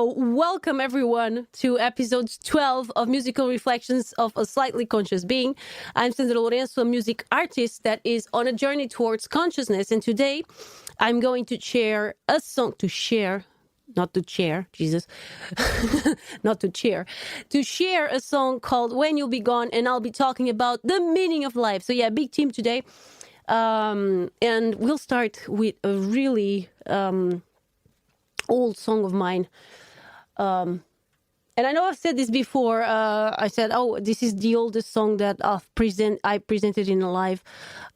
So welcome everyone to episode 12 of Musical Reflections of a Slightly Conscious Being. I'm Sandra, a music artist that is on a journey towards consciousness. And today I'm going to share a song to share a song called When You'll Be Gone. And I'll be talking about the meaning of life. So yeah, big team today. And we'll start with a really old song of mine. And I know I've said this before. I said, oh, this is the oldest song that I presented in a live.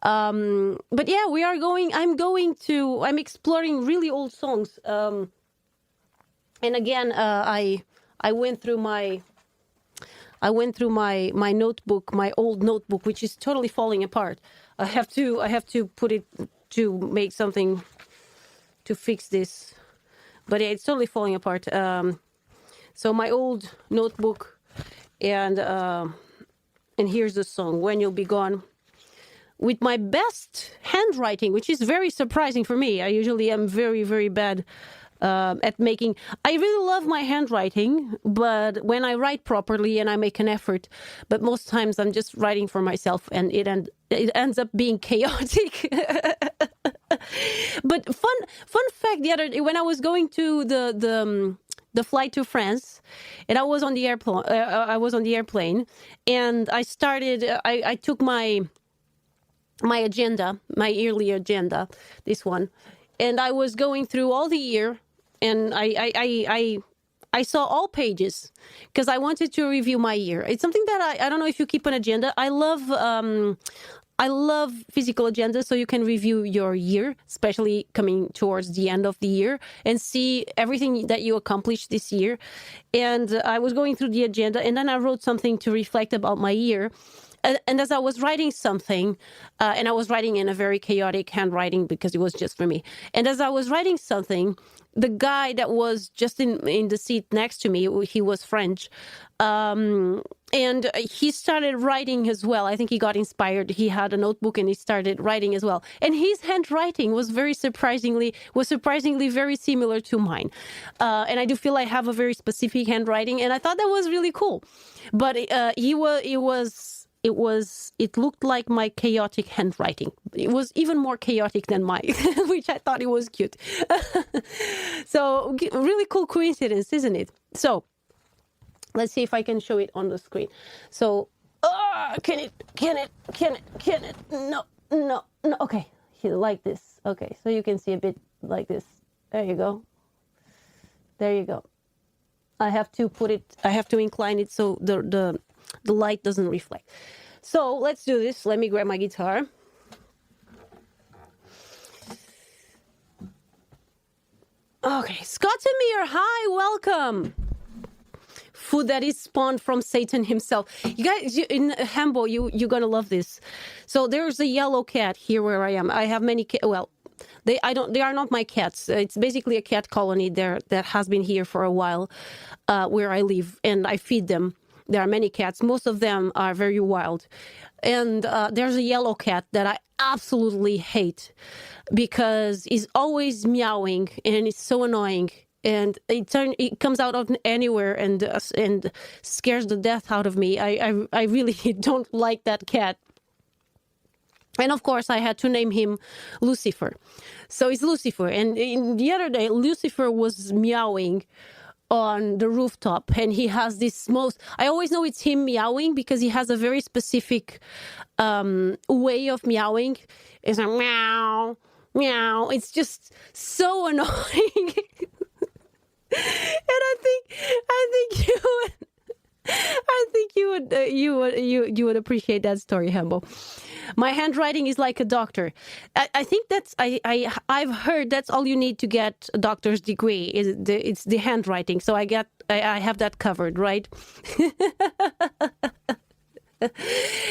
But yeah, I'm exploring really old songs. And again, I went through my notebook, my old notebook, which is totally falling apart. I have to put it to make something to fix this. But yeah, it's totally falling apart. So my old notebook, and here's the song, When You'll Be Gone, with my best handwriting, which is very surprising for me. I usually am very, very bad at making. I really love my handwriting, but when I write properly and I make an effort, but most times I'm just writing for myself, and it ends up being chaotic. But fun fact: the other day when I was going to the flight to France, and I was on the airplane, and I took my agenda, my yearly agenda, this one, and I was going through all the year, and I saw all pages because I wanted to review my year. It's something that I don't know if you keep an agenda. I love physical agendas, so you can review your year, especially coming towards the end of the year, and see everything that you accomplished this year. And I was going through the agenda, and then I wrote something to reflect about my year. And as I was writing something, and I was writing in a very chaotic handwriting because it was just for me. And as I was writing something, the guy that was just in the seat next to me, he was French, and he started writing as well. I think he got inspired. He had a notebook and he started writing as well. And his handwriting was surprisingly very similar to mine. And I do feel I have a very specific handwriting, and I thought that was really cool. But it looked like my chaotic handwriting. It was even more chaotic than mine, which I thought it was cute. So really cool coincidence, isn't it? So let's see if I can show it on the screen. So, can it? No. Okay, like this. Okay, so you can see a bit like this. There you go. I have to incline it so the light doesn't reflect. So let's do this. Let me grab my guitar. Okay, Scottamir, hi, welcome. Food that is spawned from Satan himself. You guys, in Hambo, you're gonna love this. So there's a yellow cat here where I am. I have many they are not my cats. It's basically a cat colony there that has been here for a while, where I live, and I feed them. There are many cats. Most of them are very wild. And there's a yellow cat that I absolutely hate because he's always meowing and it's so annoying. And it comes out of anywhere and scares the death out of me. I really don't like that cat. And of course, I had to name him Lucifer. So it's Lucifer. And the other day, Lucifer was meowing on the rooftop, and he has this I always know it's him meowing because he has a very specific way of meowing. It's like meow, meow. It's just so annoying. And you would appreciate that story, Hambo. My handwriting is like a doctor. I think I've heard that's all you need to get a doctor's degree. It's the handwriting. So I have that covered, right?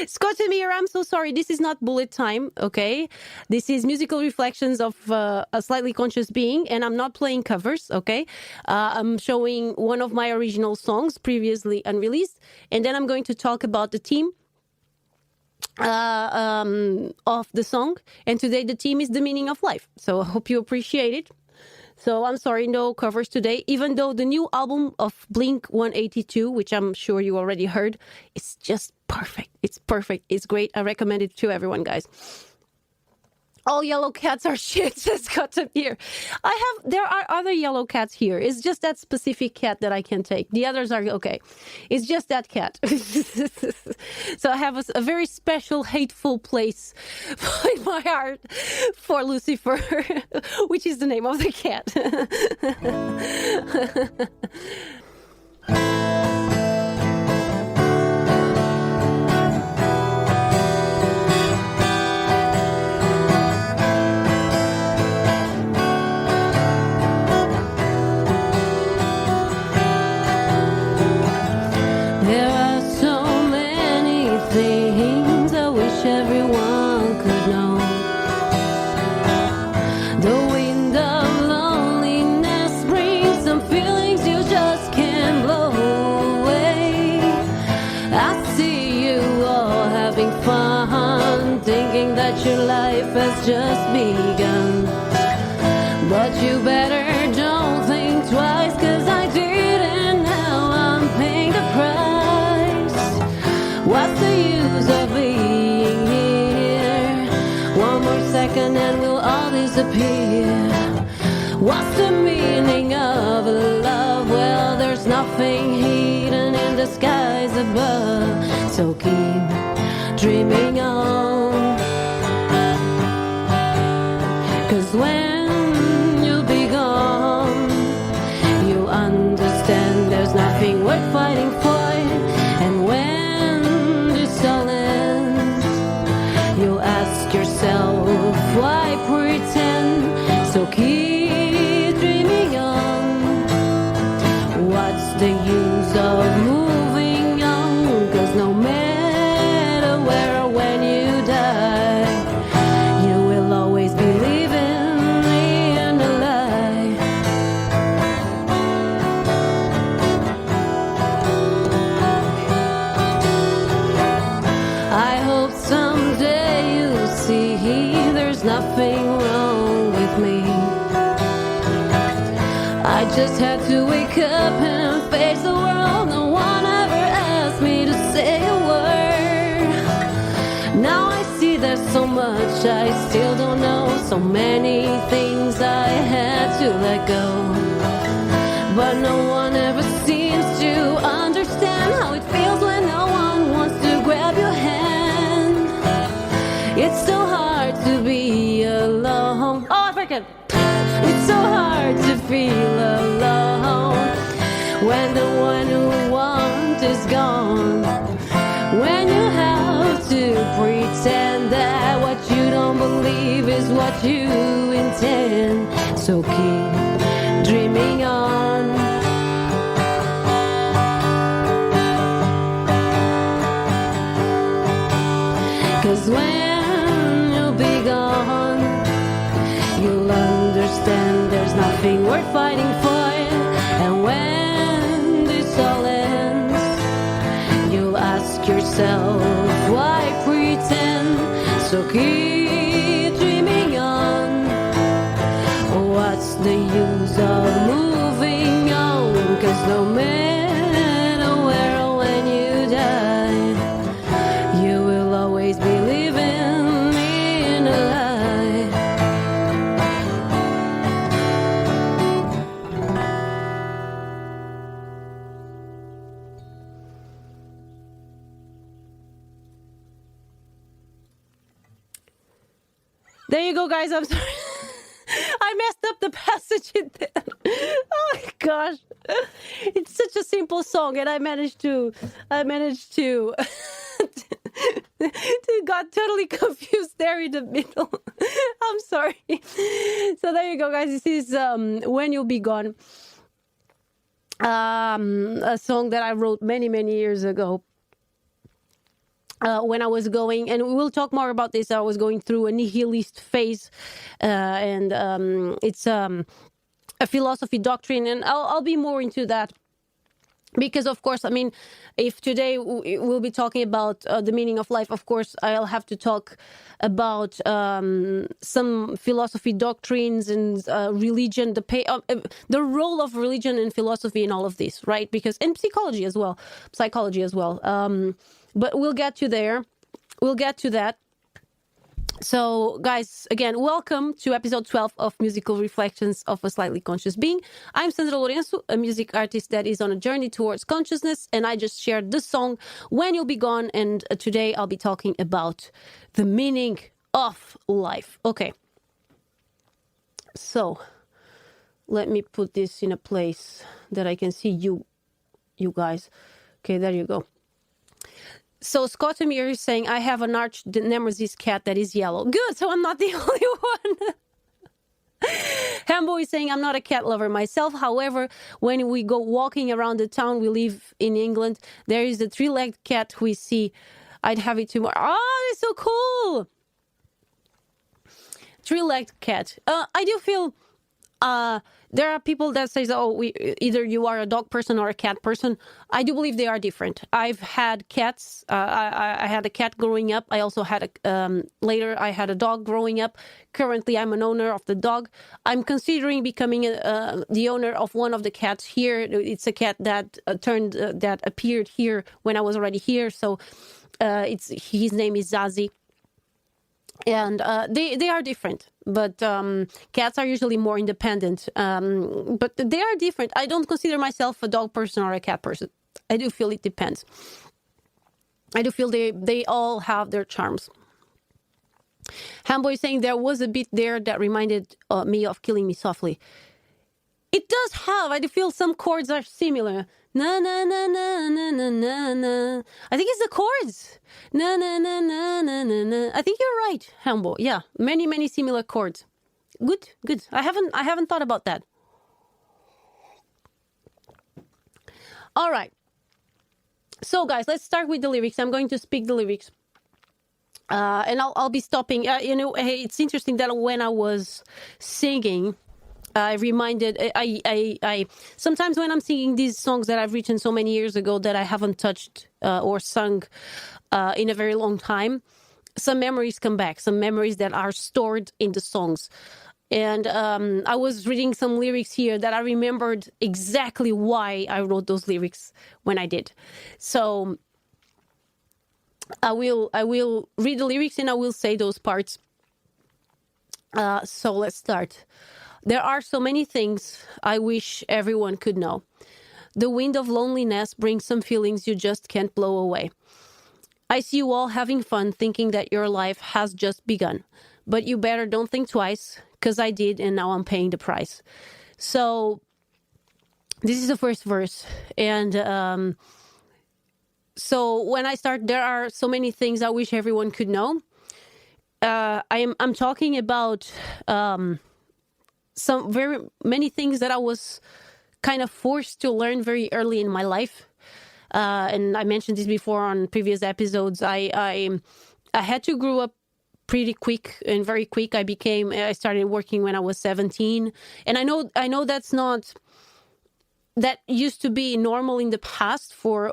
Scottamir, I'm so sorry. This is not bullet time, okay? This is musical reflections of a slightly conscious being, and I'm not playing covers, okay? I'm showing one of my original songs, previously unreleased, and then I'm going to talk about the theme of the song. And today the theme is the meaning of life. So I hope you appreciate it. So I'm sorry, no covers today, even though the new album of Blink 182, which I'm sure you already heard, is just perfect. It's perfect. It's great. I recommend it to everyone, guys. All yellow cats are shit, says Cotton here. There are other yellow cats here. It's just that specific cat that I can take. The others are okay. It's just that cat. So I have a very special, hateful place in my heart for Lucifer, which is the name of the cat. Your life has just begun, but you better don't think twice, 'cause I did, and now I'm paying the price. What's the use of being here? One more second and we'll all disappear. What's the meaning of love? Well, there's nothing hidden in the skies above, so keep dreaming on. 'Cause when you'll be gone, you'll understand there's nothing worth fighting for. And when this all ends, you'll ask yourself, why pretend? So keep dreaming on. What's the use of moving on? 'Cause no matter where or when you die, you will always be living. Nothing wrong with me. I just had to wake up and face the world. No one ever asked me to say a word. Now I see there's so much I still don't know. So many things I had to let go. But no one ever seems to understand how it feels when no one wants to grab your hand. It's so hard to be alone. Oh, I forget. It's so hard to feel alone when the one who wants is gone. When you have to pretend that what you don't believe is what you intend. So keep dreaming on. 'Cause when you'll be gone, you'll understand there's nothing worth fighting for. And when this all ends, you'll ask yourself, why pretend? So keep dreaming on. What's the use of moving on? 'Cause no matter where or when you die, you will always be living in a lie. There you go, guys. I'm sorry. I messed up the passage in there. Oh my gosh. It's such a simple song, and I managed to got totally confused there in the middle. I'm sorry. So there you go, guys. This is When You'll Be Gone. A song that I wrote many years ago. When I was going, and we'll talk more about this, I was going through a nihilist phase, and it's a philosophy doctrine, and I'll be more into that Because of course, I mean, if today we'll be talking about the meaning of life, of course I'll have to talk about some philosophy doctrines and religion, the role of religion and philosophy in all of this, right? Because and psychology as well. But we'll get to there. We'll get to that. So, guys, again, welcome to episode 12 of Musical Reflections of a Slightly Conscious Being. I'm Sandra Lourenço, a music artist that is on a journey towards consciousness, and I just shared this song, When You'll Be Gone, and today I'll be talking about the meaning of life. Okay, so let me put this in a place that I can see you guys. Okay, there you go. So Scott Amir is saying, I have an arch nemesis cat that is yellow. Good, so I'm not the only one. Hambo is saying, I'm not a cat lover myself. However, when we go walking around the town we live in England, there is a three-legged cat we see. I'd have it tomorrow. Oh, it's so cool. Three-legged cat. I do feel... there are people that say, either you are a dog person or a cat person. I do believe they are different. I've had cats. I had a cat growing up. I also had later I had a dog growing up. Currently, I'm an owner of the dog. I'm considering becoming the owner of one of the cats here. It's a cat that that appeared here when I was already here. So his name is Zazie. And they are different, but cats are usually more independent. But they are different. I don't consider myself a dog person or a cat person. I do feel it depends. I do feel they all have their charms. Hambo is saying there was a bit there that reminded me of Killing Me Softly. It does have. I do feel some chords are similar. Na na na na na na na na. I think it's the chords. Na na na na na na na. I think you're right, Hambo. Yeah, many similar chords. Good. I haven't thought about that. All right. So, guys, let's start with the lyrics. I'm going to speak the lyrics, and I'll be stopping. Hey, it's interesting that when I was singing, I sometimes when I'm singing these songs that I've written so many years ago that I haven't touched or sung in a very long time, some memories come back, some memories that are stored in the songs. And I was reading some lyrics here that I remembered exactly why I wrote those lyrics when I did. So I will read the lyrics and I will say those parts. So let's start. There are so many things I wish everyone could know. The wind of loneliness brings some feelings you just can't blow away. I see you all having fun thinking that your life has just begun. But you better don't think twice, because I did and now I'm paying the price. So this is the first verse. And so when I start, there are so many things I wish everyone could know. I'm talking about... some very many things that I was kind of forced to learn very early in my life, and I mentioned this before on previous episodes. I had to grow up pretty quick and very quick. I started working when I was 17, and I know that used to be normal in the past for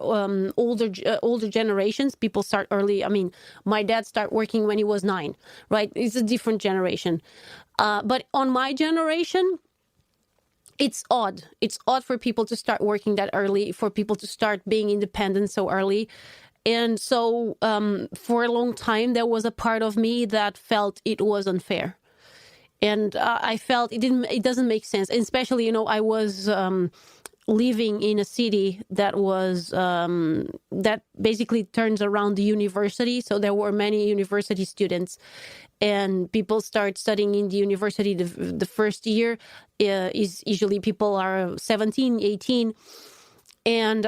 older generations. People start early. I mean, my dad started working when he was 9, right? It's a different generation. But on my generation, it's odd. It's odd for people to start working that early, for people to start being independent so early. And so for a long time, there was a part of me that felt it was unfair. And I felt it doesn't make sense. And especially, I was living in a city that was that basically turns around the university. So there were many university students, and people start studying in the university. The first year is usually people are 17, 18. And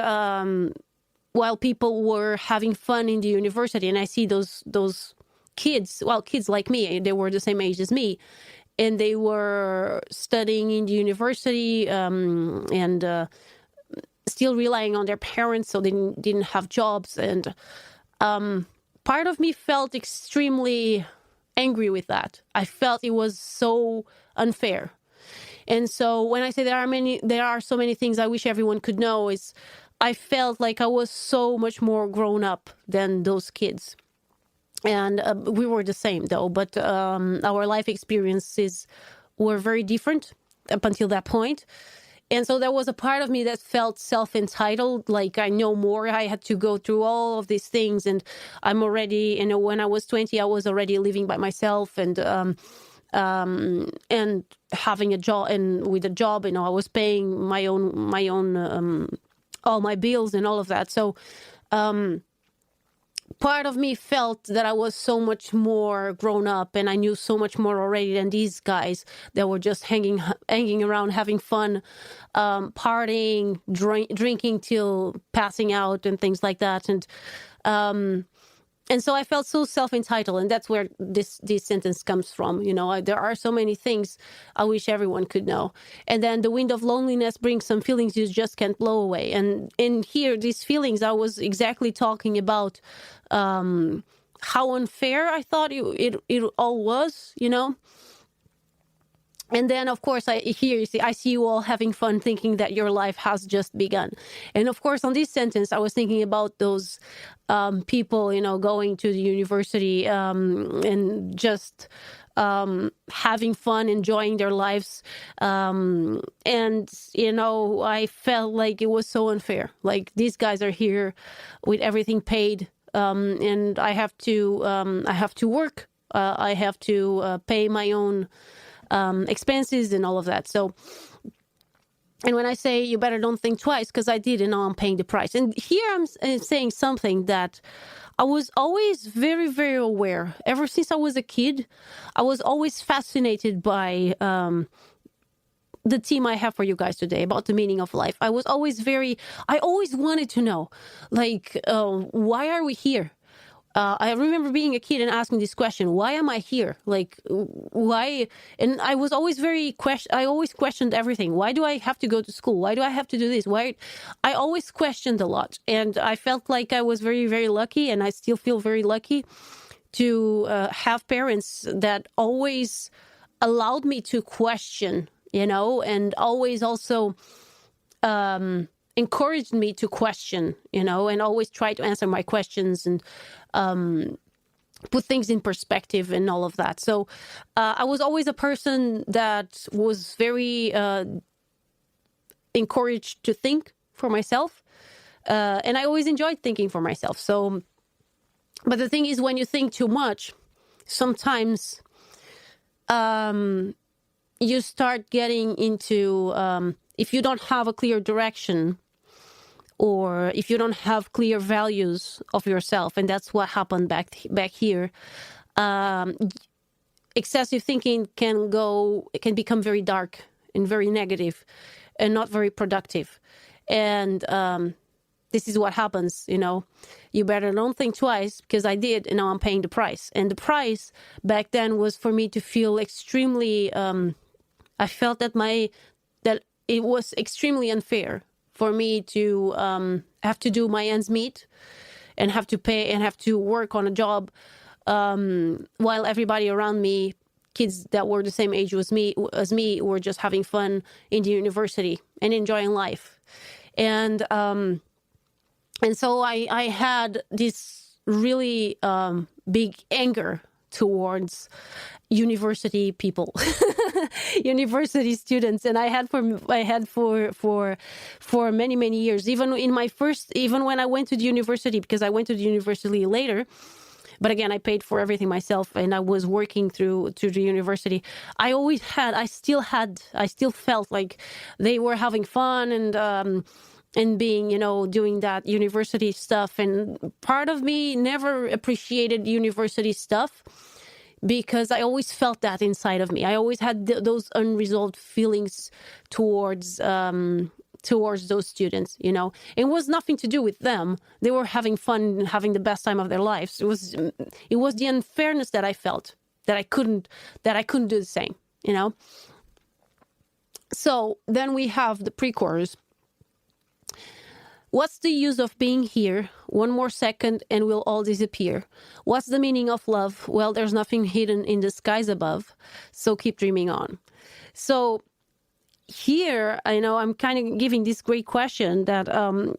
while people were having fun in the university, and I see those kids like me, they were the same age as me, and they were studying in the university and still relying on their parents, so they didn't have jobs. And part of me felt extremely angry with that. I felt it was so unfair. And so when I say there are so many things I wish everyone could know, is I felt like I was so much more grown up than those kids. And we were the same though, but our life experiences were very different up until that point. And so there was a part of me that felt self-entitled, like I know more. I had to go through all of these things, and I'm already, when I was 20, I was already living by myself, and having a job, and with a job, I was paying my own all my bills and all of that. So part of me felt that I was so much more grown up and I knew so much more already than these guys that were just hanging around, having fun, partying, drinking till passing out and things like that. And so I felt so self-entitled, and that's where this sentence comes from. There are so many things I wish everyone could know. And then the wind of loneliness brings some feelings you just can't blow away. And in here, these feelings, I was exactly talking about how unfair I thought it all was, And then, of course, I see you all having fun, thinking that your life has just begun. And of course, on this sentence, I was thinking about those people, going to the university and just having fun, enjoying their lives. And, I felt like it was so unfair. Like, these guys are here with everything paid, and I have to work. I have to pay my own expenses and all of that. So, and when I say you better don't think twice, because I did, and now I'm paying the price. And here I'm saying something that I was always very, very aware. Ever since I was a kid, I was always fascinated by the theme I have for you guys today about the meaning of life. I always wanted to know, like, why are we here? I remember being a kid and asking this question: why am I here? Like, why? And I was always I always questioned everything. Why do I have to go to school? Why do I have to do this? Why? I always questioned a lot. And I felt like I was very, very lucky, and I still feel very lucky to have parents that always allowed me to question, and always also encouraged me to question, and always try to answer my questions and put things in perspective and all of that. So I was always a person that was very encouraged to think for myself. And I always enjoyed thinking for myself. So, but the thing is, when you think too much, sometimes you start getting into, if you don't have a clear direction, or if you don't have clear values of yourself, and that's what happened back here, excessive thinking can become very dark and very negative and not very productive. And this is what happens, You better don't think twice, because I did, and now I'm paying the price. And the price back then was for me to feel extremely, I felt that it was extremely unfair for me to have to do my ends meet and have to pay and have to work on a job while everybody around me, kids that were the same age as me, were just having fun in the university and enjoying life. And so I had this really big anger towards university people, university students, and I had for many, many years. Even when I went to the university, because I went to the university later, but again, I paid for everything myself, and I was working through the university. I still felt like they were having fun and being, doing that university stuff. And part of me never appreciated university stuff, because I always felt that inside of me. I always had those unresolved feelings towards those students, It was nothing to do with them. They were having fun, having the best time of their lives. It was the unfairness that I felt, that I couldn't do the same, So then we have the pre-chorus. What's the use of being here? One more second and we'll all disappear. What's the meaning of love? Well, there's nothing hidden in the skies above, so keep dreaming on. So here, I know I'm kind of giving this great question that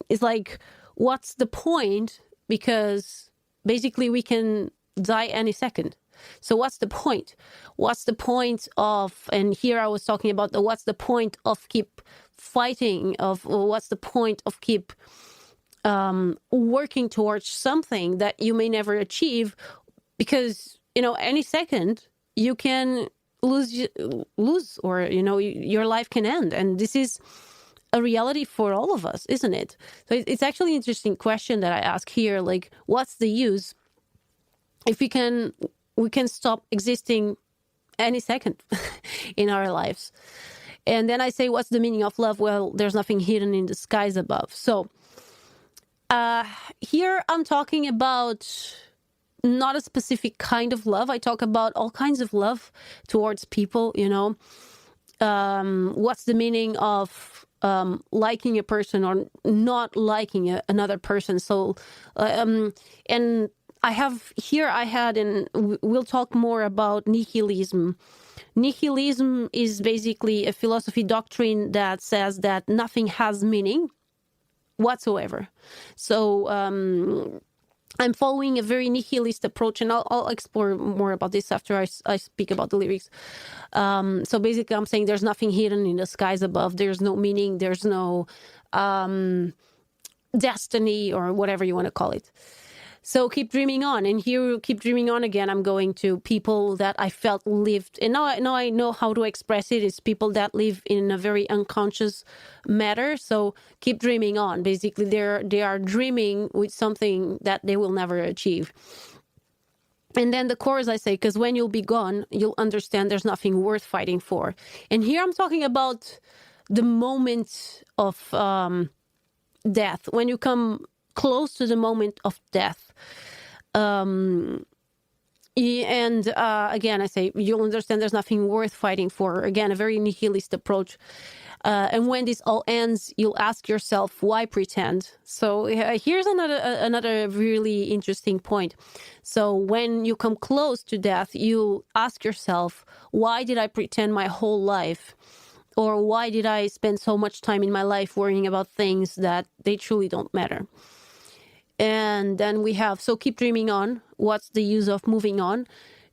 is like, what's the point? Because basically we can die any second. So what's the point? What's the point of, and here I was talking about what's the point of keep fighting, of what's the point of keep working towards something that you may never achieve, because, any second you can lose, or, your life can end. And this is a reality for all of us, isn't it? So it's actually an interesting question that I ask here, like, what's the use if we can stop existing any second in our lives? And then I say, what's the meaning of love? Well, there's nothing hidden in the skies above. So here I'm talking about not a specific kind of love. I talk about all kinds of love towards people, what's the meaning of liking a person or not liking another person. So, and I had, and we'll talk more about nihilism. Nihilism is basically a philosophy doctrine that says that nothing has meaning whatsoever. So, I'm following a very nihilist approach, and I'll explore more about this after I speak about the lyrics. So basically, I'm saying there's nothing hidden in the skies above. There's no meaning. There's no destiny, or whatever you want to call it. So keep dreaming on. And here, keep dreaming on again, I'm going to people that I felt lived. And now I know how to express it. It's people that live in a very unconscious matter. So keep dreaming on. Basically, they are dreaming with something that they will never achieve. And then the chorus I say, because when you'll be gone, you'll understand there's nothing worth fighting for. And here I'm talking about the moment of death. When you come close to the moment of death. And again, I say, you'll understand there's nothing worth fighting for. Again, a very nihilist approach. And when this all ends, you'll ask yourself, why pretend? So here's another really interesting point. So when you come close to death, you ask yourself, why did I pretend my whole life? Or why did I spend so much time in my life worrying about things that they truly don't matter? And then we have, so keep dreaming on. What's the use of moving on?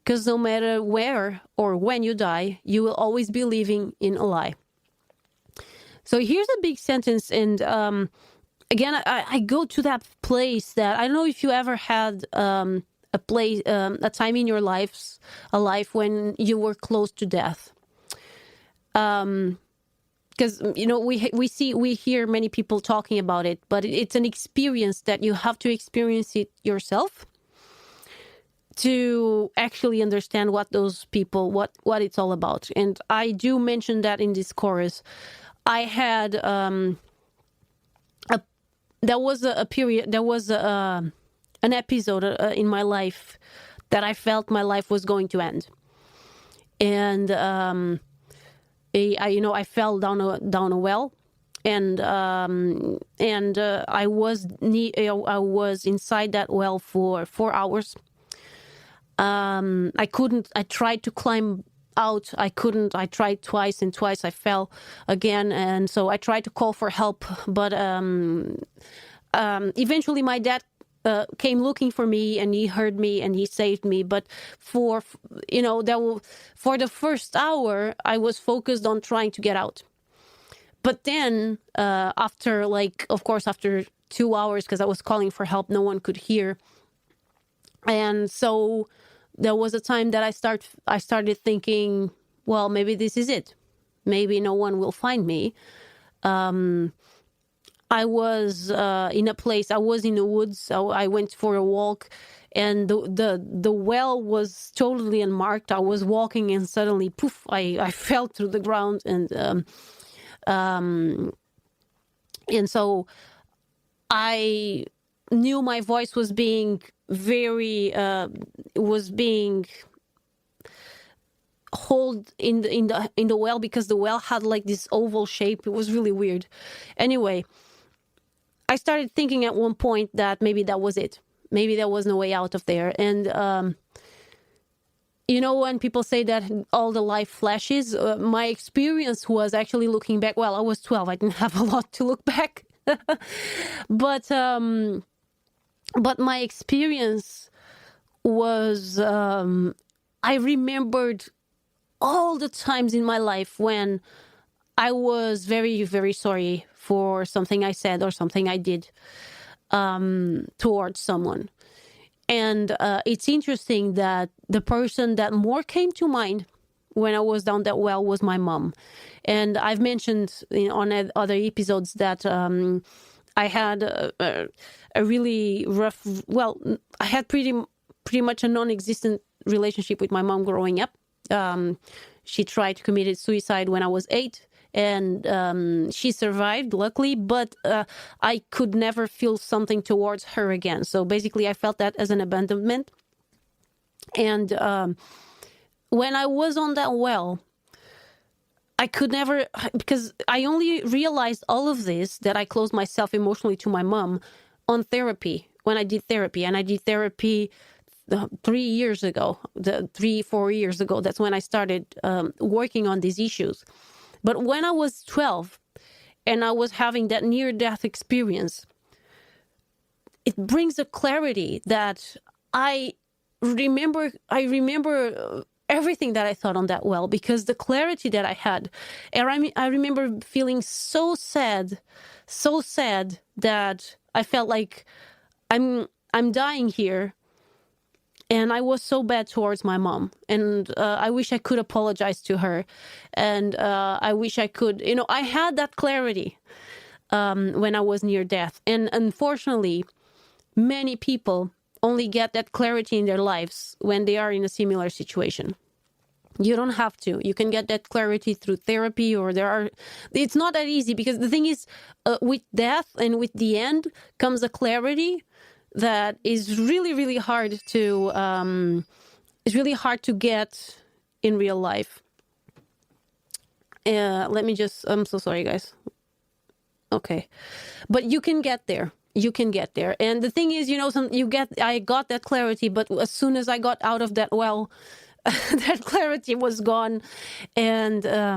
Because no matter where or when you die, you will always be living in a lie. So here's a big sentence. And again, I go to that place that, I don't know if you ever had a time in your life when you were close to death. Because, we hear many people talking about it, but it's an experience that you have to experience it yourself to actually understand what those people, what it's all about. And I do mention that in this chorus. I had, there was an episode in my life that I felt my life was going to end. And, I fell down a well, and I was inside that well for 4 hours. I tried to climb out. I couldn't. I tried twice, and twice I fell again. And so I tried to call for help, but eventually my dad came looking for me, and he heard me and he saved me. But for the first hour, I was focused on trying to get out. But then after 2 hours, because I was calling for help, no one could hear. And so there was a time that I started thinking, well, maybe this is it. Maybe no one will find me. I was in a place. I was in the woods. So I went for a walk, and the well was totally unmarked. I was walking, and suddenly, poof! I fell through the ground, and so I knew my voice was being hold in the well, because the well had like this oval shape. It was really weird. Anyway, I started thinking at one point that maybe that was it. Maybe there was no way out of there. And when people say that all the life flashes, my experience was actually looking back. Well, I was 12. I didn't have a lot to look back. But my experience was, I remembered all the times in my life when I was very, very sorry for something I said or something I did towards someone. And it's interesting that the person that more came to mind when I was down that well was my mom. And I've mentioned on other episodes that I had a really rough, I had pretty much a non-existent relationship with my mom growing up. She tried to commit suicide when I was 8. And she survived, luckily, but I could never feel something towards her again. So basically, I felt that as an abandonment. And when I was on that well, I could never, because I only realized all of this, that I closed myself emotionally to my mom on therapy, when I did therapy. And I did therapy 3 years ago, 4 years ago. That's when I started working on these issues. But when I was 12 and I was having that near-death experience, it brings a clarity that I remember everything that I thought on that well, because the clarity that I had, and I remember feeling so sad that I felt like I'm dying here. And I was so bad towards my mom. And I wish I could apologize to her. And I wish I could, I had that clarity when I was near death. And unfortunately, many people only get that clarity in their lives when they are in a similar situation. You don't have to. You can get that clarity through therapy, or it's not that easy, because the thing is, with death and with the end comes a clarity that is really, really hard to get in real life. I'm so sorry, guys. Okay. But you can get there. And the thing is, I got that clarity, but as soon as I got out of that well, that clarity was gone. And I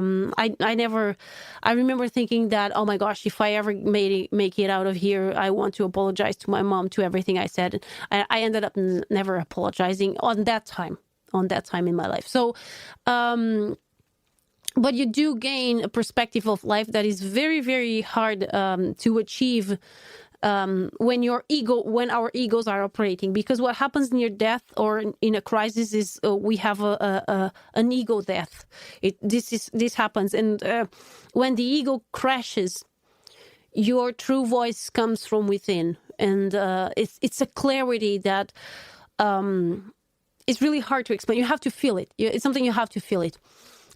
remember thinking that, oh my gosh, if I ever make it out of here, I want to apologize to my mom, to everything I said. I ended up never apologizing on that time in my life. So, but you do gain a perspective of life that is very, very hard to achieve when our egos are operating. Because what happens near death or in a crisis is we have an ego death. This happens, and when the ego crashes, your true voice comes from within, and it's a clarity that it's really hard to explain. You have to feel it. It's something you have to feel it.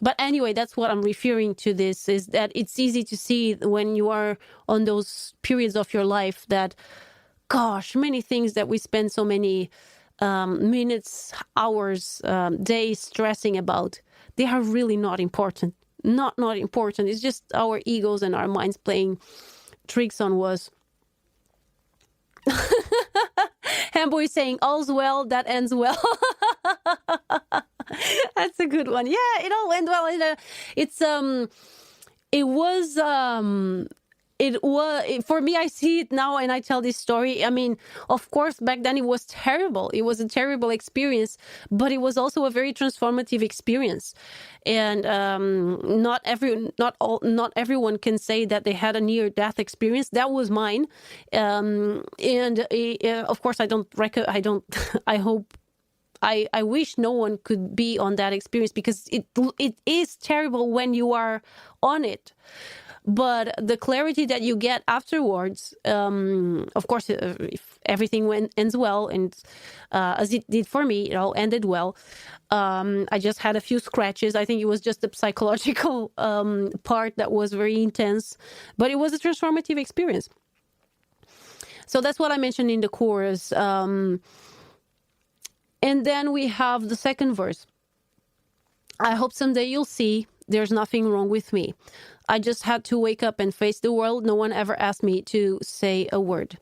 But anyway, that's what I'm referring to. This is that it's easy to see when you are on those periods of your life that, gosh, many things that we spend so many minutes, hours, days stressing about, they are really not important. Not important. It's just our egos and our minds playing tricks on us. Hambo is saying, all's well that ends well. That's a good one. Yeah, it all went well. It was for me. I see it now, and I tell this story. I mean, of course, back then it was terrible. It was a terrible experience, but it was also a very transformative experience. And not everyone can say that they had a near-death experience. That was mine, and of course, I wish no one could be on that experience, because it is terrible when you are on it. But the clarity that you get afterwards, of course, if everything ends well, and as it did for me, it all ended well. I just had a few scratches. I think it was just the psychological part that was very intense, but it was a transformative experience. So that's what I mentioned in the chorus. And then we have the second verse. I hope someday you'll see there's nothing wrong with me. I just had to wake up and face the world. No one ever asked me to say a word.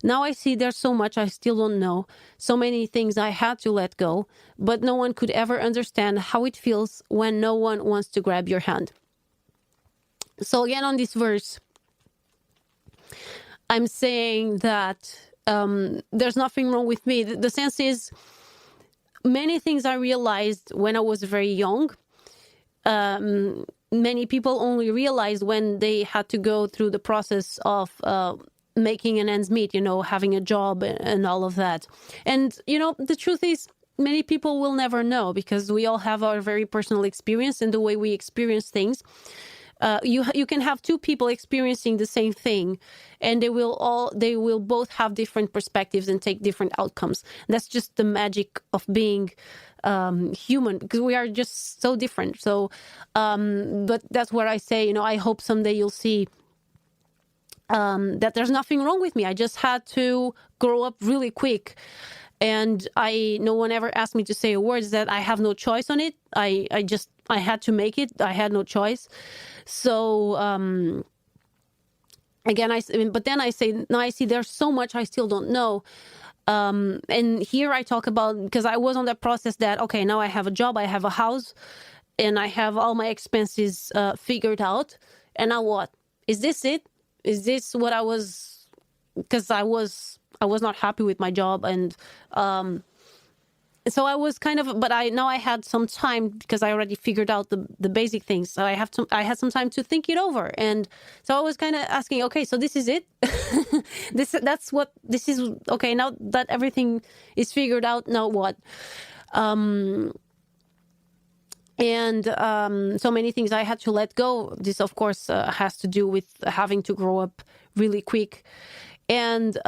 Now I see there's so much I still don't know, so many things I had to let go, but no one could ever understand how it feels when no one wants to grab your hand. So again, on this verse, I'm saying that there's nothing wrong with me. The sense is, many things I realized when I was very young. Many people only realized when they had to go through the process of making an ends meet, having a job and all of that. And, the truth is, many people will never know, because we all have our very personal experience and the way we experience things. You can have two people experiencing the same thing, and they will both have different perspectives and take different outcomes. That's just the magic of being human, because we are just so different. So, but that's what I say. I hope someday you'll see that there's nothing wrong with me. I just had to grow up really quick. And no one ever asked me to say a word, that I have no choice on it. I had to make it. I had no choice. So, again, but then I say, now I see there's so much I still don't know. And here I talk about, because I was on that process that, okay, now I have a job, I have a house, and I have all my expenses figured out. And now what? Is this it? Is this what I was? Because I was not happy with my job, and so I was kind of, but I had some time, because I already figured out the basic things. So I had some time to think it over, and so I was kind of asking, okay, so this is it. this is okay. Now that everything is figured out, now what? And so many things I had to let go. This, of course, has to do with having to grow up really quick. And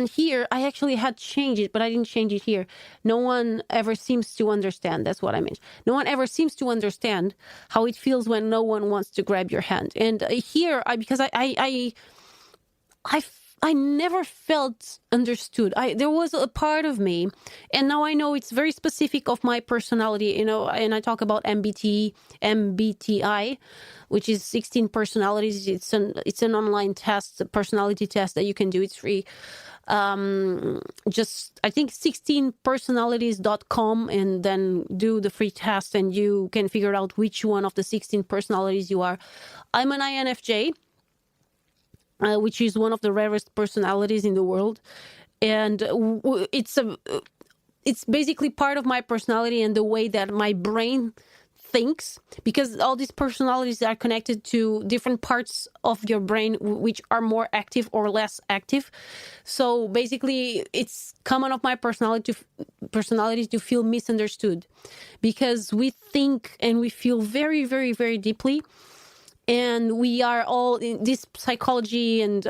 here, I actually had changed it, but I didn't change it here. No one ever seems to understand. That's what I meant. No one ever seems to understand how it feels when no one wants to grab your hand. And here, because I never felt understood. There was a part of me, and now I know it's very specific of my personality, and I talk about MBTI, which is 16 personalities. It's an online test, a personality test that you can do. It's free. Just, I think 16personalities.com, and then do the free test, and you can figure out which one of the 16 personalities you are. I'm an INFJ. Which is one of the rarest personalities in the world, and it's basically part of my personality and the way that my brain thinks, because all these personalities are connected to different parts of your brain which are more active or less active. So basically, it's common of my personality to feel misunderstood, because we think and we feel very, very, very deeply. And we are all in this psychology and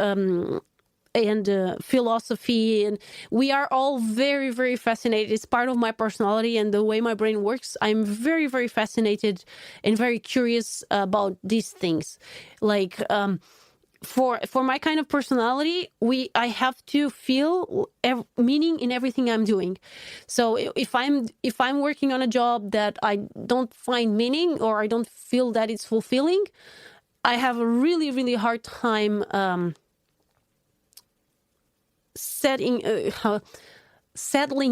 philosophy, and we are all very, very fascinated. It's part of my personality and the way my brain works. I'm very, very fascinated and very curious about these things. Like, for my kind of personality, I have to feel meaning in everything I'm doing. So if I'm working on a job that I don't find meaning, or I don't feel that it's fulfilling, I have a really, really hard time settling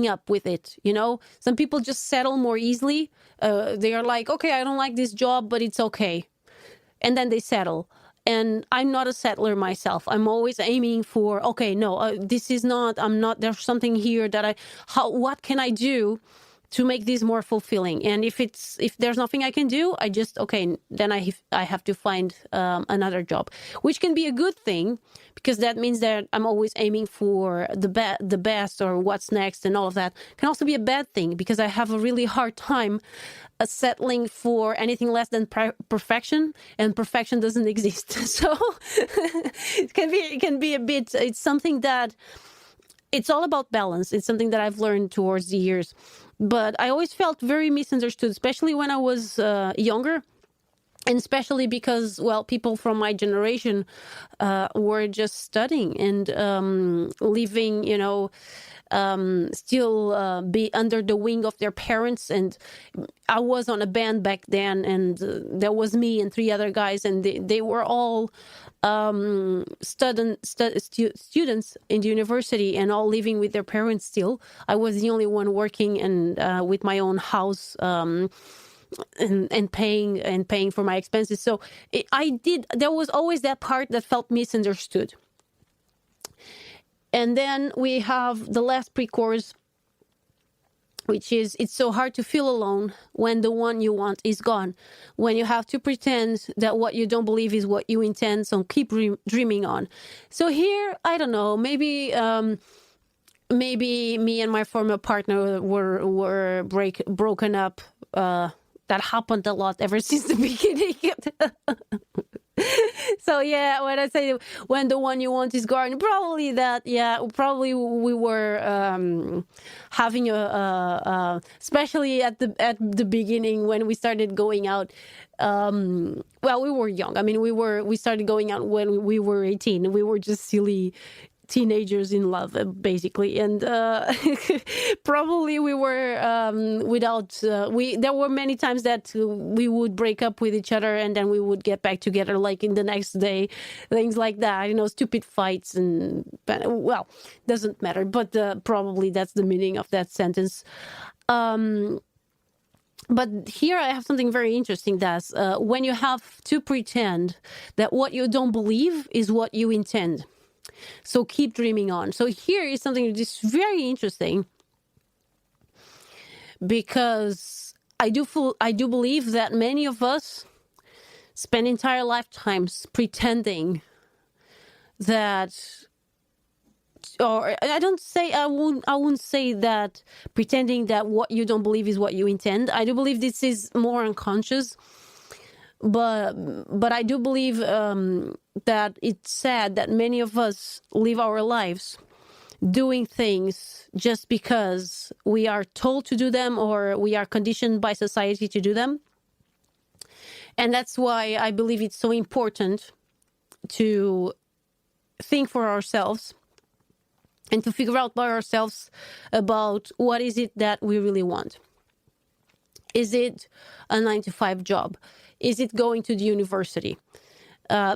up with it. Some people just settle more easily. They are like, okay, I don't like this job, but it's okay, and then they settle. And I'm not a settler myself. I'm always aiming for, okay, no, this is not, I'm not, there's something here that what can I do to make this more fulfilling? And if there's nothing I can do, then I have to find another job, which can be a good thing, because that means that I'm always aiming for the best, or what's next, and all of that. Can also be a bad thing, because I have a really hard time settling for anything less than perfection, and perfection doesn't exist. So it can be a bit. It's something that, it's all about balance. It's something that I've learned towards the years. But I always felt very misunderstood, especially when I was younger. And especially because, well, people from my generation were just studying and living, still be under the wing of their parents. And I was on a band back then, and there was me and 3 other guys, and they were all students in the university and all living with their parents still. I was the only one working and with my own house, and paying for my expenses. So there was always that part that felt misunderstood. And then we have the last pre-chorus, which is, it's so hard to feel alone when the one you want is gone, when you have to pretend that what you don't believe is what you intend, so keep dreaming on. So here, I don't know, maybe me and my former partner were broken up. That happened a lot ever since the beginning. So yeah, when I say when the one you want is gone, probably we were having especially at the beginning when we started going out. Well, we were young. I mean, we started going out when we were 18. We were just silly teenagers in love, basically. And probably we were without there were many times that we would break up with each other and then we would get back together like in the next day, things like that, stupid fights. And well, doesn't matter, but probably that's the meaning of that sentence. But here I have something very interesting. That's when you have to pretend that what you don't believe is what you intend. So keep dreaming on. So here is something that is very interesting, because I do believe that many of us spend entire lifetimes pretending that, or I wouldn't say that pretending that what you don't believe is what you intend. I do believe this is more unconscious. But I do believe that it's sad that many of us live our lives doing things just because we are told to do them or we are conditioned by society to do them. And that's why I believe it's so important to think for ourselves and to figure out by ourselves about what is it that we really want. Is it a 9-to-5 job? Is it going to the university?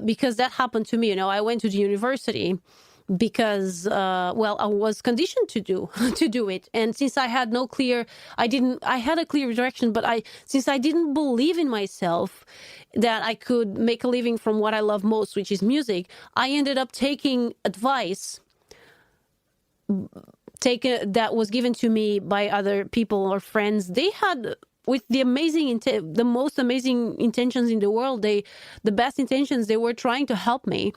Because that happened to me. I went to the university because, I was conditioned to do it. And since I had I had a clear direction, but since I didn't believe in myself that I could make a living from what I love most, which is music, I ended up taking advice that was given to me by other people or friends. They had, with the most amazing intentions in the world, the best intentions, they were trying to help me.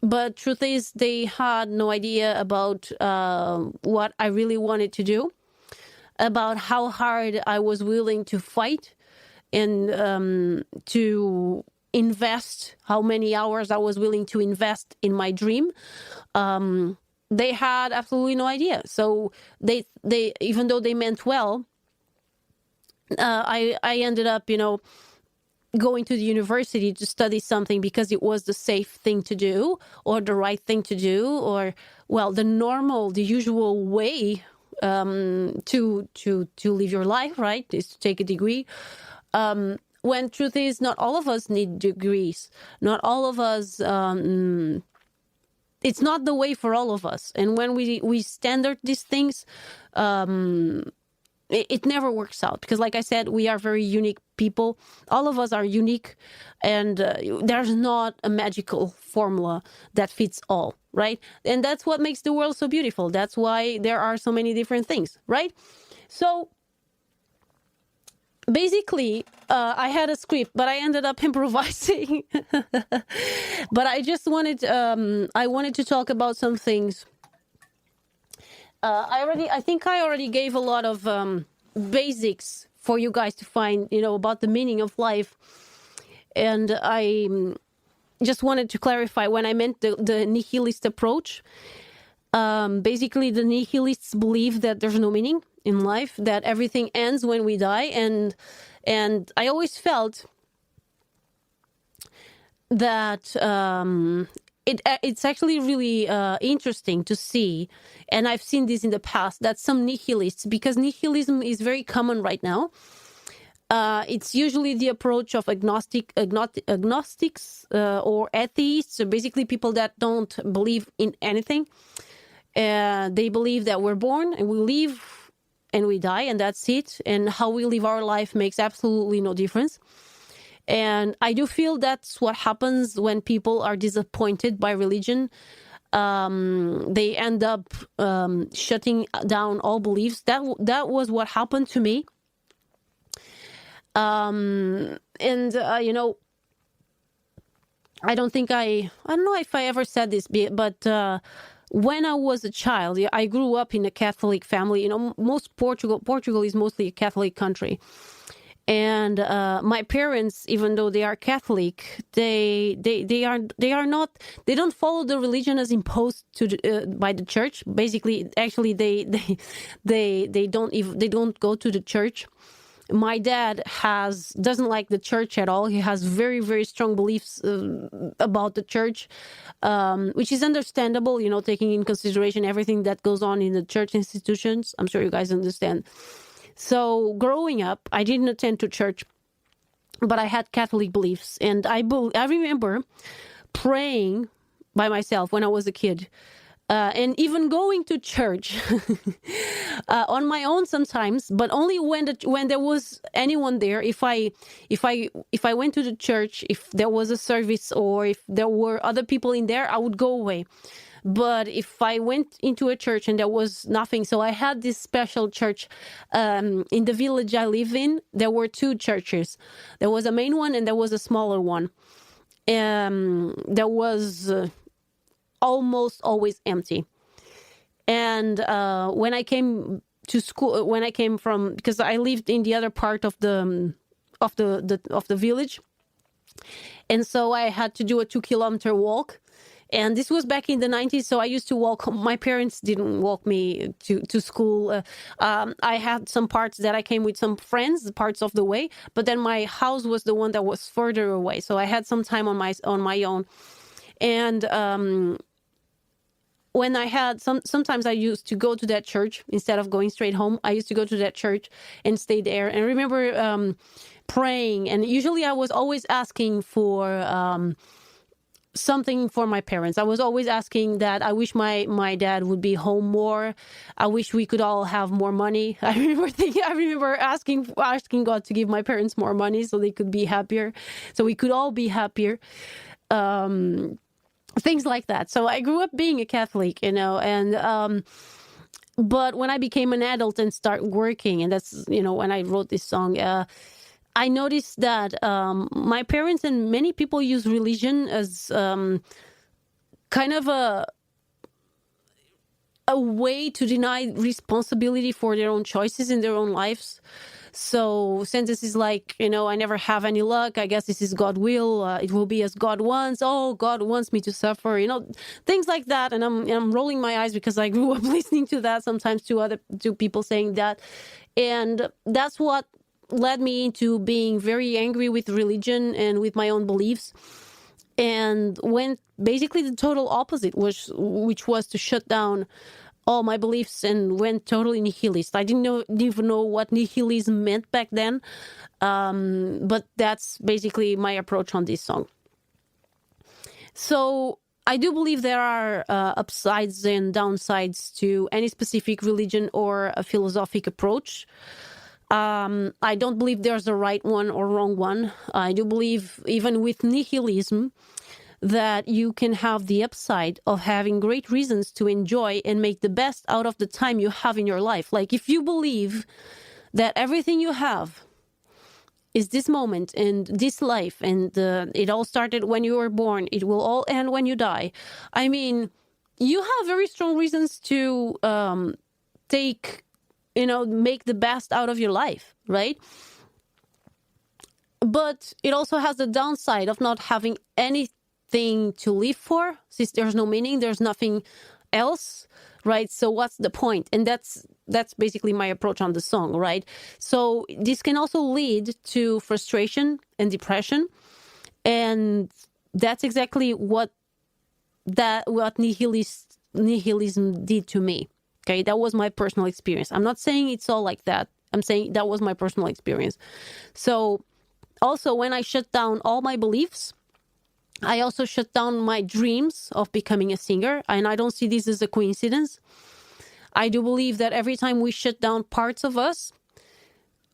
But truth is, they had no idea about what I really wanted to do, about how hard I was willing to fight and to invest, how many hours I was willing to invest in my dream. They had absolutely no idea. So they even though they meant well, I ended up, going to the university to study something because it was the safe thing to do or the right thing to do, or, well, the usual way to live your life, right, is to take a degree. When truth is, not all of us need degrees. Not all of us, it's not the way for all of us. And when we standard these things, it never works out, because like I said, we are very unique people. All of us are unique, and there's not a magical formula that fits all, right? And that's what makes the world so beautiful. That's why there are so many different things, right? So basically, I had a script, but I ended up improvising. But I just wanted to talk about some things. I think I already gave a lot of basics for you guys to find, about the meaning of life. And I just wanted to clarify when I meant the nihilist approach. Basically, the nihilists believe that there's no meaning in life, that everything ends when we die. And I always felt that it's actually really interesting to see, and I've seen this in the past, that some nihilists, because nihilism is very common right now. It's usually the approach of agnostics or atheists, so basically people that don't believe in anything. They believe that we're born and we live and we die, and that's it. And how we live our life makes absolutely no difference. And I do feel that's what happens when people are disappointed by religion. They end up shutting down all beliefs. That was what happened to me. And you know, I don't know if I ever said this, but when I was a child, I grew up in a Catholic family. You know, Portugal is mostly a Catholic country. And my parents, even though they are Catholic, they don't follow the religion as imposed by the church. Basically, actually, they don't go to the church. My dad doesn't like the church at all. He has very, very strong beliefs about the church, which is understandable, you know, taking in consideration everything that goes on in the church institutions. I'm sure you guys understand. So growing up, I didn't attend to church, but I had Catholic beliefs. And I remember praying by myself when I was a kid. And even going to church on my own sometimes, but only when there was anyone there. If I went to the church, if there was a service or if there were other people in there, I would go away. But if I went into a church and there was nothing, so I had this special church in the village I live in. There were two churches. There was a main one and there was a smaller one. There was almost always empty. And when I came to school, because I lived in the other part of the village, and so I had to do a 2-kilometer walk. And this was back in the 90s, so I used to walk. My parents didn't walk me to school. I had some parts that I came with some friends, parts of the way, but then my house was the one that was further away. So I had some time on my own. And when I had sometimes I used to go to that church instead of going straight home. I used to go to that church and stay there. And I remember praying, and usually I was always asking for something for my parents. I was always asking that I wish my dad would be home more. I wish we could all have more money. I remember asking God to give my parents more money so they could be happier, so we could all be happier. Things like that. So I grew up being a Catholic, you know, and but when I became an adult and start working, and that's, you know, when I wrote this song, I noticed that my parents and many people use religion as kind of a way to deny responsibility for their own choices in their own lives. So sentences like, you know, I never have any luck. I guess this is God's will. It will be as God wants. Oh, God wants me to suffer. You know, things like that. And I'm rolling my eyes because I grew up listening to that sometimes to people saying that. And that's what led me into being very angry with religion and with my own beliefs. And went basically the total opposite, which was to shut down all my beliefs and went totally nihilist. I didn't even know what nihilism meant back then, but that's basically my approach on this song. So I do believe there are upsides and downsides to any specific religion or a philosophic approach. I don't believe there's a right one or wrong one. I do believe, even with nihilism, that you can have the upside of having great reasons to enjoy and make the best out of the time you have in your life. Like, if you believe that everything you have is this moment and this life, and it all started when you were born, it will all end when you die. I mean, you have very strong reasons to make the best out of your life, right? But it also has the downside of not having anything to live for, since there's no meaning, there's nothing else, right? So what's the point? And that's basically my approach on the song, right? So this can also lead to frustration and depression, and that's exactly what that what nihilism did to me. Okay, that was my personal experience. I'm not saying it's all like that. I'm saying that was my personal experience. So also, when I shut down all my beliefs, I also shut down my dreams of becoming a singer. And I don't see this as a coincidence. I do believe that every time we shut down parts of us,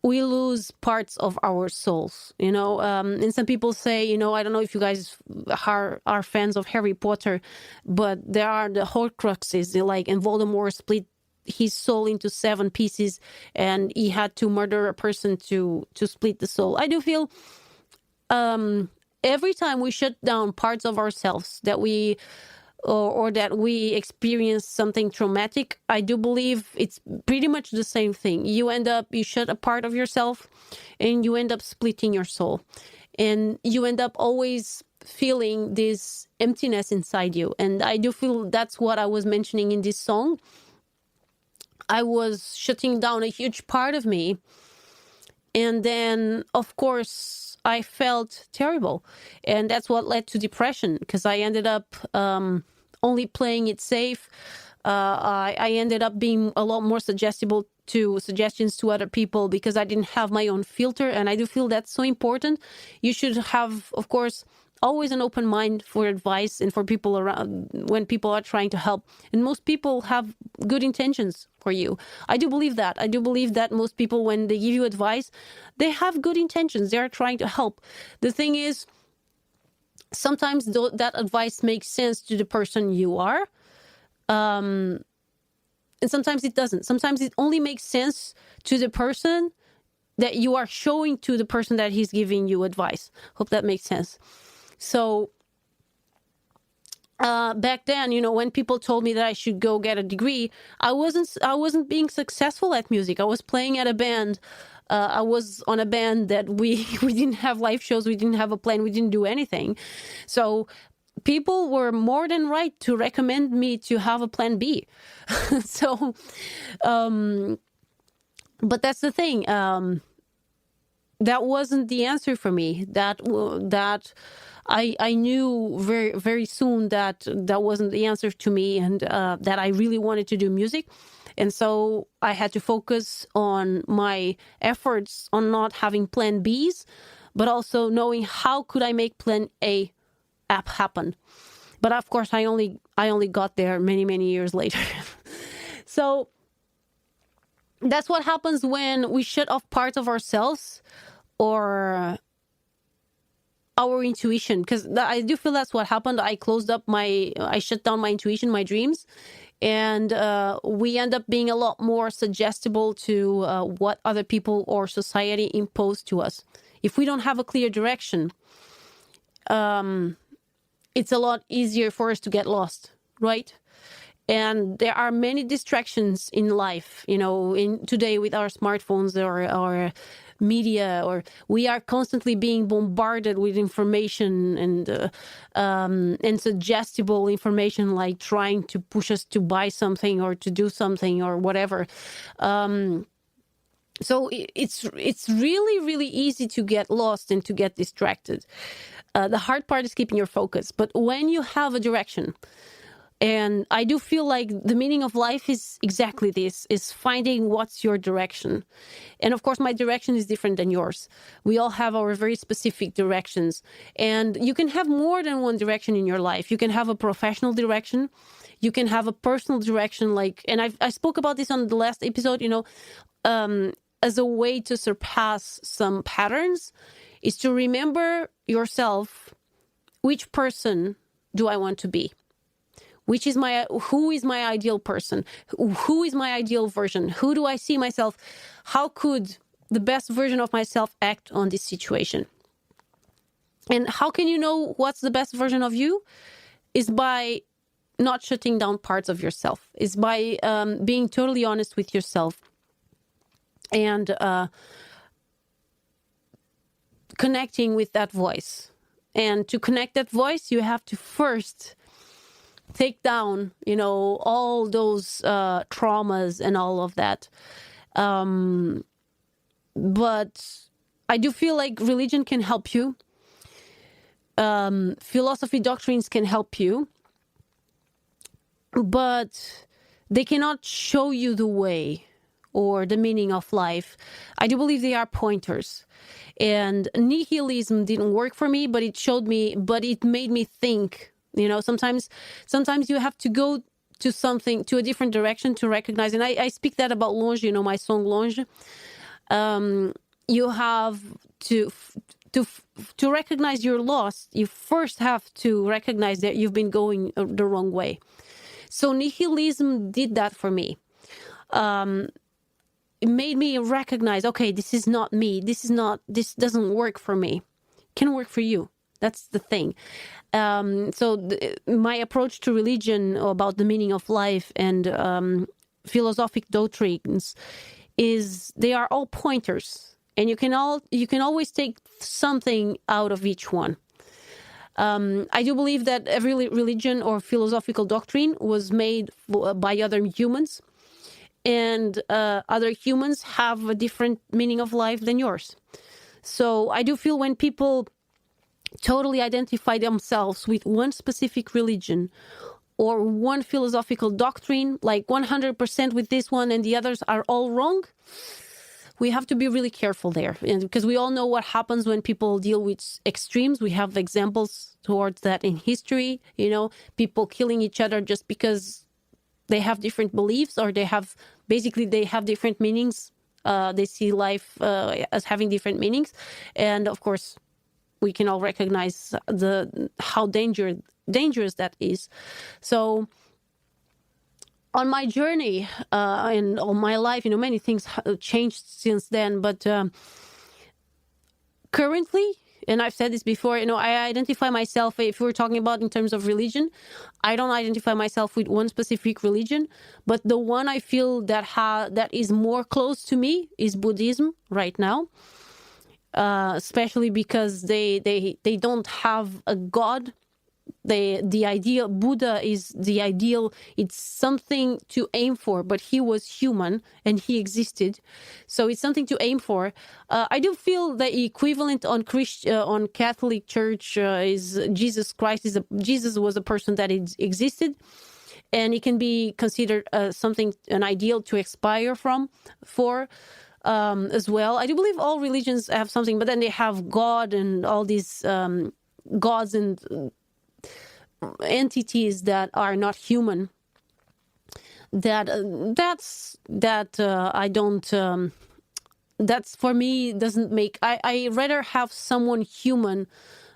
we lose parts of our souls, and some people say, I don't know if you guys are fans of Harry Potter, but there are the Horcruxes, like, and Voldemort split his soul into 7 pieces, and he had to murder a person to split the soul. I do feel every time we shut down parts of ourselves that we or that we experience something traumatic, I do believe it's pretty much the same thing. You shut a part of yourself and you end up splitting your soul. And you end up always feeling this emptiness inside you. And I do feel that's what I was mentioning in this song. I was shutting down a huge part of me. And then, of course, I felt terrible. And that's what led to depression, because I ended up only playing it safe. I ended up being a lot more suggestible to suggestions to other people because I didn't have my own filter. And I do feel that's so important. You should have, of course, always an open mind for advice and for people around when people are trying to help. And most people have good intentions for you. I do believe that. I do believe that most people, when they give you advice, they have good intentions. They are trying to help. The thing is, sometimes that advice makes sense to the person you are. And sometimes it doesn't. Sometimes it only makes sense to the person that you are showing to the person that he's giving you advice. Hope that makes sense. So back then, when people told me that I should go get a degree, I wasn't being successful at music. I was playing at a band. I was on a band that we didn't have live shows. We didn't have a plan. We didn't do anything. So people were more than right to recommend me to have a plan B. So, but that's the thing. That wasn't the answer for me. That I knew very, very soon that wasn't the answer to me, and that I really wanted to do music. And so I had to focus on my efforts on not having plan Bs, but also knowing how could I make plan A app happen. But of course, I only got there many, many years later. So that's what happens when we shut off parts of ourselves or our intuition, because I do feel that's what happened. I shut down my intuition, my dreams, and we end up being a lot more suggestible to what other people or society impose to us. If we don't have a clear direction, it's a lot easier for us to get lost, right? And there are many distractions in life, in today with our smartphones or media, or we are constantly being bombarded with information and suggestible information, like trying to push us to buy something or to do something or whatever. So it's really, really easy to get lost and to get distracted. The hard part is keeping your focus. But when you have a direction, and I do feel like the meaning of life is exactly this, is finding what's your direction. And of course, my direction is different than yours. We all have our very specific directions. And you can have more than one direction in your life. You can have a professional direction. You can have a personal direction. And I spoke about this on the last episode, as a way to surpass some patterns is to remember yourself. Which person do I want to be? Who is my ideal person? Who is my ideal version? Who do I see myself? How could the best version of myself act on this situation? And how can you know what's the best version of you? Is by not shutting down parts of yourself. Is by being totally honest with yourself. And connecting with that voice. And to connect that voice, you have to first take down, all those traumas and all of that. But I do feel like religion can help you. Philosophy doctrines can help you. but they cannot show you the way or the meaning of life. I do believe they are pointers. And nihilism didn't work for me, but it made me think. Sometimes you have to go to a different direction to recognize. And I speak that about Longe, my song Longe. You have to recognize your loss. You first have to recognize that you've been going the wrong way. So nihilism did that for me. It made me recognize, okay, this is not me. This doesn't work for me. Can work for you. That's the thing. My approach to religion, about the meaning of life, and philosophic doctrines is they are all pointers, and you can always take something out of each one. I do believe that every religion or philosophical doctrine was made by other humans, and other humans have a different meaning of life than yours. So I do feel when people totally identify themselves with one specific religion or one philosophical doctrine, like 100% with this one and the others are all wrong, we have to be really careful there. And because we all know what happens when people deal with extremes. We have examples towards that in history, people killing each other just because they have different beliefs, or they have different meanings. They see life as having different meanings. And of course, we can all recognize how dangerous that is. So on my journey and on my life, many things have changed since then. But currently, and I've said this before, I identify myself, if we're talking about in terms of religion, I don't identify myself with one specific religion, but the one I feel that is more close to me is Buddhism right now. Especially because they don't have a god. The idea Buddha is the ideal. It's something to aim for, but he was human and he existed, so it's something to aim for. I do feel the equivalent on Catholic Church is Jesus Christ. Jesus was a person that existed, and it can be considered an ideal to aspire for. As well, I do believe all religions have something, but then they have God and all these gods and entities that are not human. I don't. That's for me doesn't make. I rather have someone human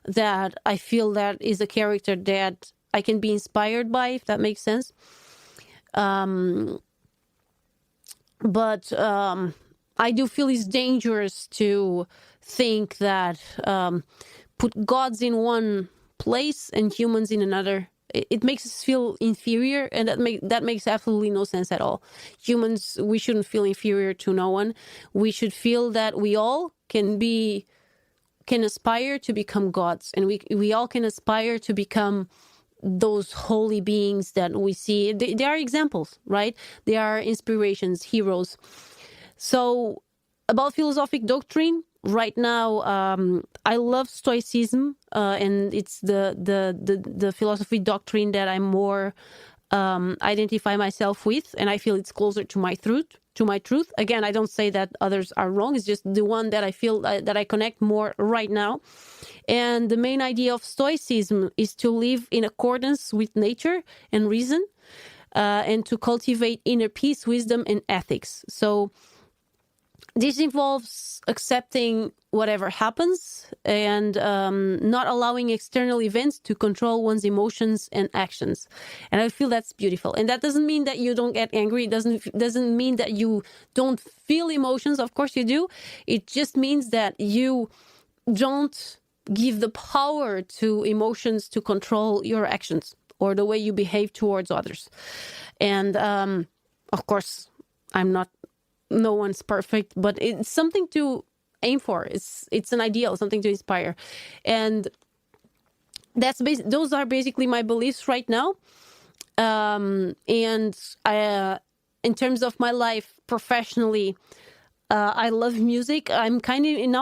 that I feel that is a character that I can be inspired by, if that makes sense. But I do feel it's dangerous to think that put gods in one place and humans in another. It makes us feel inferior, and that makes absolutely no sense at all. Humans, we shouldn't feel inferior to no one. We should feel that we all can aspire to become gods, and we all can aspire to become those holy beings that we see. They are examples, right? They are inspirations, heroes. So about philosophic doctrine, right now, I love Stoicism, and it's the philosophy doctrine that I more identify myself with, and I feel it's closer to my truth. Again, I don't say that others are wrong. It's just the one that I feel that I connect more right now. And the main idea of Stoicism is to live in accordance with nature and reason, and to cultivate inner peace, wisdom, and ethics. So this involves accepting whatever happens and not allowing external events to control one's emotions and actions. And I feel that's beautiful. And that doesn't mean that you don't get angry. It doesn't mean that you don't feel emotions. Of course you do. It just means that you don't give the power to emotions to control your actions or the way you behave towards others. And of course, no one's perfect, but it's something to aim for. It's an ideal, something to inspire. And those are basically my beliefs right now. And I, in terms of my life professionally, I love music. I'm in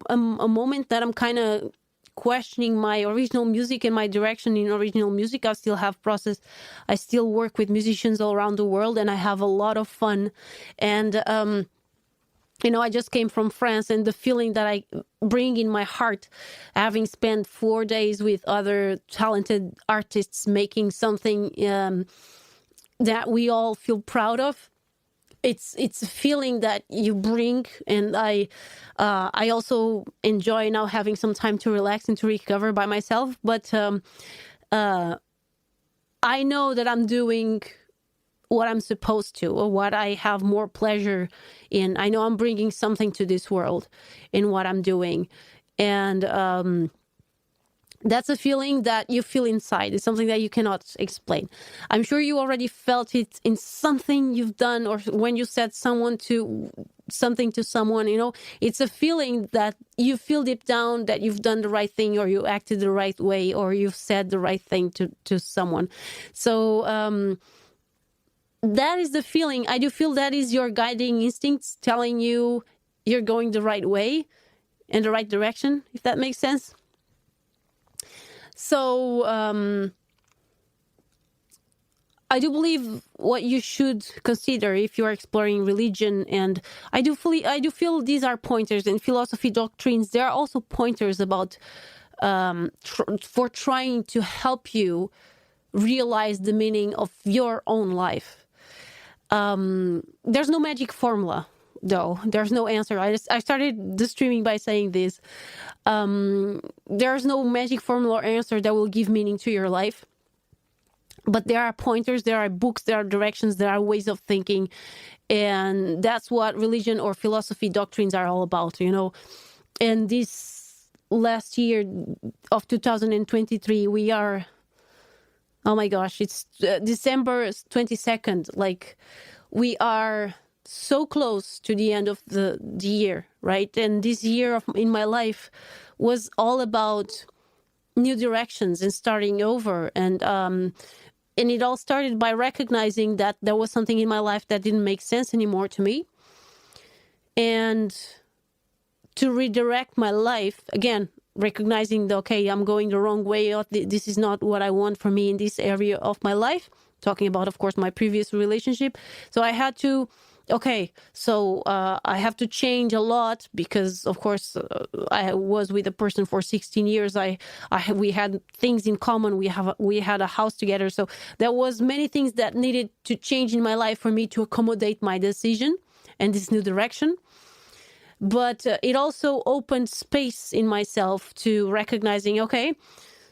a moment that I'm kind of questioning my original music and my direction in original music. I still have process. I still work with musicians all around the world, and I have a lot of fun. And I just came from France, and the feeling that I bring in my heart, having spent 4 days with other talented artists making something that we all feel proud of. It's a feeling that you bring, and I also enjoy now having some time to relax and to recover by myself. But I know that I'm doing what I'm supposed to, or what I have more pleasure in. I know I'm bringing something to this world in what I'm doing. And that's a feeling that you feel inside. It's something that you cannot explain. I'm sure you already felt it in something you've done, or when you said something to someone. It's a feeling that you feel deep down that you've done the right thing, or you acted the right way, or you've said the right thing to someone. So that is the feeling. I do feel that is your guiding instincts telling you you're going the right way, in the right direction, if that makes sense. So I do believe what you should consider if you are exploring religion, and I do feel these are pointers, and philosophy doctrines, there are also pointers about for trying to help you realize the meaning of your own life. There's no magic formula, though. There's no answer. I started the streaming by saying this. There's no magic formula or answer that will give meaning to your life. But there are pointers, there are books, there are directions, there are ways of thinking. And that's what religion or philosophy doctrines are all about, And this last year of 2023, we are... Oh my gosh, it's December 22nd. Like, we are so close to the end of the year, right? And this year in my life was all about new directions and starting over. And it all started by recognizing that there was something in my life that didn't make sense anymore to me. And to redirect my life, again, recognizing that, okay, I'm going the wrong way, or this is not what I want for me in this area of my life. Talking about, of course, my previous relationship. So I had to, I have to change a lot because, of course, I was with a person for 16 years. We had things in common. We had a house together. So there was many things that needed to change in my life for me to accommodate my decision and this new direction. But it also opened space in myself to recognizing, okay,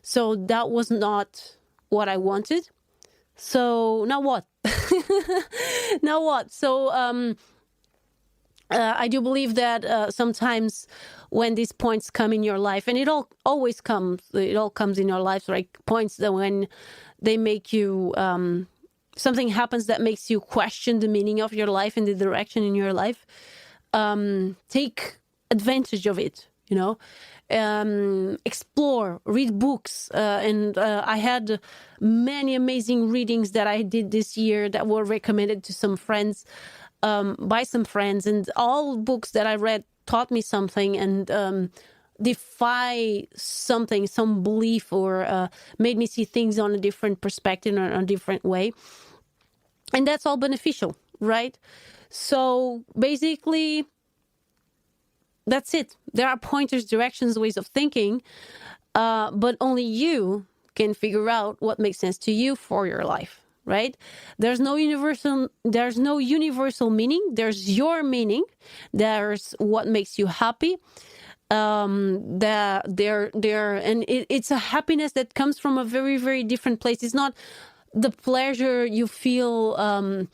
so that was not what I wanted. So now what? Now what? So I do believe that sometimes when these points come in your life, and it all comes in your life, like points that when they make you, something happens that makes you question the meaning of your life and the direction in your life. Take advantage of it, explore, read books. And I had many amazing readings that I did this year that were recommended to some friends, by some friends. And all books that I read taught me something and defy something, some belief, or made me see things on a different perspective or a different way. And that's all beneficial, right? So basically, that's it. There are pointers, directions, ways of thinking, but only you can figure out what makes sense to you for your life, right? There's no universal meaning. There's your meaning. There's what makes you happy. And it's a happiness that comes from a very, very different place. It's not the pleasure you feel.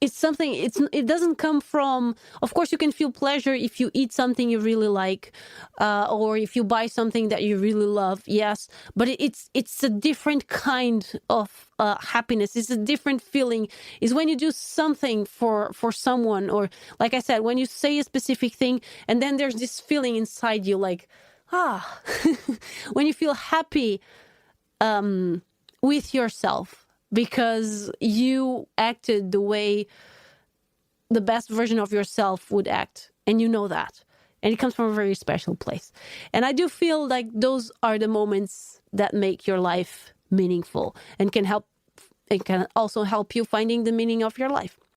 It's something, it doesn't come from, of course you can feel pleasure if you eat something you really like, or if you buy something that you really love, yes, but it's a different kind of happiness. It's a different feeling. It's when you do something for someone, or like I said, when you say a specific thing and then there's this feeling inside you like, when you feel happy with yourself, because you acted the way the best version of yourself would act. And you know that. and it comes from a very special place. And I do feel like those are the moments that make your life meaningful and can help. It can also help you finding the meaning of your life.